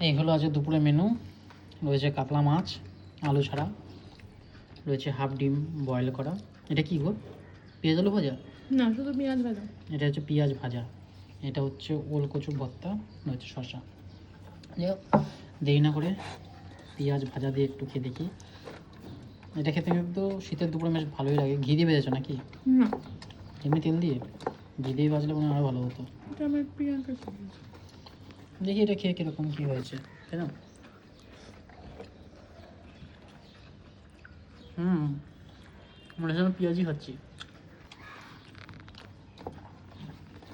এই হলো আজ দুপুরে মেনু। রয়েছে কাতলা মাছ আলু ছাড়া, রয়েছে হাফ ডিম বয়েল করা। এটা কি গো, পেঁয়াজ আলু ভাজা? না, শুধু পেঁয়াজ ভাজা। এটা হচ্ছে পেঁয়াজ ভাজা। এটা হচ্ছে ওল কচু ভর্তা, হচ্ছে শসা। যাই হোক, দেরি না করে পেঁয়াজ ভাজা দিয়ে একটু খেয়ে দেখি। এটা খেতে কিন্তু শীতের দুপুরে বেশ ভালোই লাগে। ঘি দিয়ে ভেজেছো নাকি? না, এমনি তেল দিয়ে? ঘি দিয়ে ভাজলে মনে হয় আরও ভালো হতো। এটা আমার প্রিয়াঙ্কা শিখিয়েছে। দেখি এটা খেয়ে কীরকম কী হয়েছে, তাই না? মনে হচ্ছে আমি পেঁয়াজই খাচ্ছি।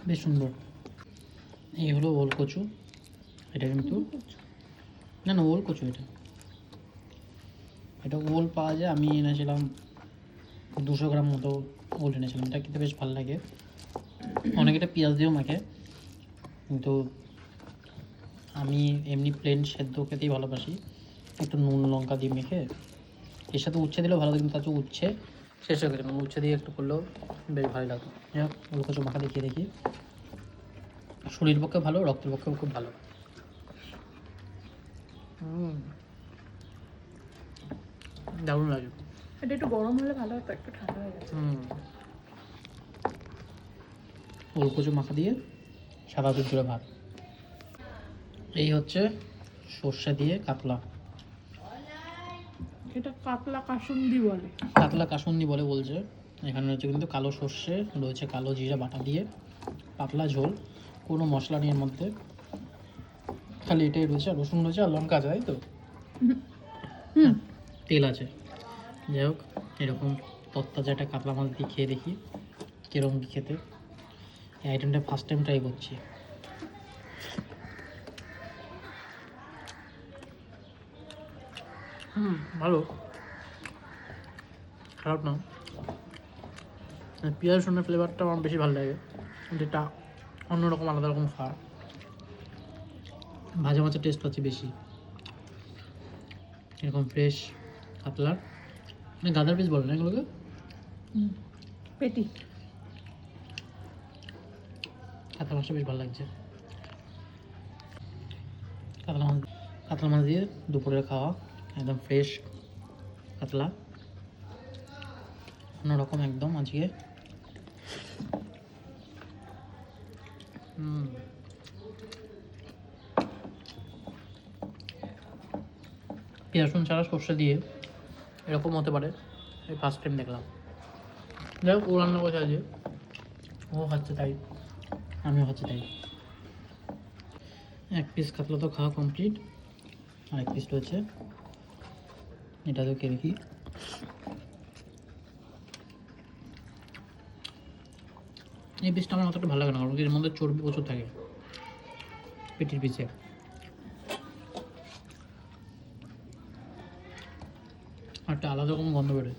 বেশ সুন্দর। এই হলো ওল কচু। এটা কিন্তু না না ওল কচু, এটা ওল পাওয়া যায়। আমি এনেছিলাম 200 গ্রাম মতো ওল এনেছিলাম। এটা খেতে বেশ ভালো লাগে। অনেকে এটা পেঁয়াজ দিয়েও মাখে, কিন্তু আমি এমনি প্লেন সেদ্ধ খেতেই ভালোবাসি, একটু নুন লঙ্কা দিয়ে মেখে। এর সাথে উচ্ছে দিলেও ভালো, কিন্তু তার উচ্ছে শেষ হয়ে গেছে, উচ্ছে দিয়ে একটু করলেও বেশ ভালো লাগতো। যাই হোক, ওল কচু মাখা দেখিয়ে দেখি। শরীরের পক্ষে ভালো, রক্তের পক্ষেও খুব ভালো। দারুণ লাগে। এটা একটু গরম হলে ভালো হতো, একটু ঠান্ডা হয়ে গেছে। ওল কচু মাখা দিয়ে সাদা দুধ জোড়া ভাত। এই হচ্ছে সর্ষে দিয়ে কাতলা। এটা কাতলা কাসুন্দি বলে। কাতলা কাসুন্দি বলে বলছে। এখানে রয়েছে কিন্তু কালো সর্ষে, রয়েছে কালো জিরা বাটা দিয়ে পাতলা ঝোল, কোনো মশলা নেই এর মধ্যে, খালি এটাই রয়েছে। আর রসুন রয়েছে আর লঙ্কা আছে, তাই তো? তেল আছে। যাই হোক, এরকম তত্তাজা একটা কাতলা মাছ দিয়ে খেয়ে দেখি কীরকম কী খেতে। এই আইটেমটা ফার্স্ট টাইম ট্রাই করছি। ভালো, খারাপ না। পেঁয়াজ রসুনের ফ্লেভারটা আমার বেশি ভালো লাগে, যেটা অন্যরকম আলাদা রকম খাওয়া। ভাজা মাছের টেস্ট পাচ্ছি বেশি। এরকম ফ্রেশ কাতলার, মানে গাদার পিস বলে না এগুলোকে, পেটি। কাতলা মাছটা বেশ ভালো লাগছে। কাতলা মাছ দিয়ে দুপুরের খাওয়া, একদম ফ্রেশ কাতলা, অন্যরকম একদম আজকে। পেঁয়াজ রসুন ছাড়া সর্ষে দিয়ে এরকম হতে পারে, এই ফার্স্ট টাইম দেখলাম। যাই হোক, ও রান্না করছে আজকে, ও খাচ্ছে তাই, আমিও খাচ্ছি তাই। এক পিস কাতলা তো খাওয়া কমপ্লিট, আর এক পিস রয়েছে, এটা তো কে দেখি। এই পিসটা আমার অতটা ভালো লাগে না, কারণ এর মধ্যে চর্বি প্রচুর থাকে পেটির পিসে। একটা আলাদা রকম গন্ধ বেরোয়।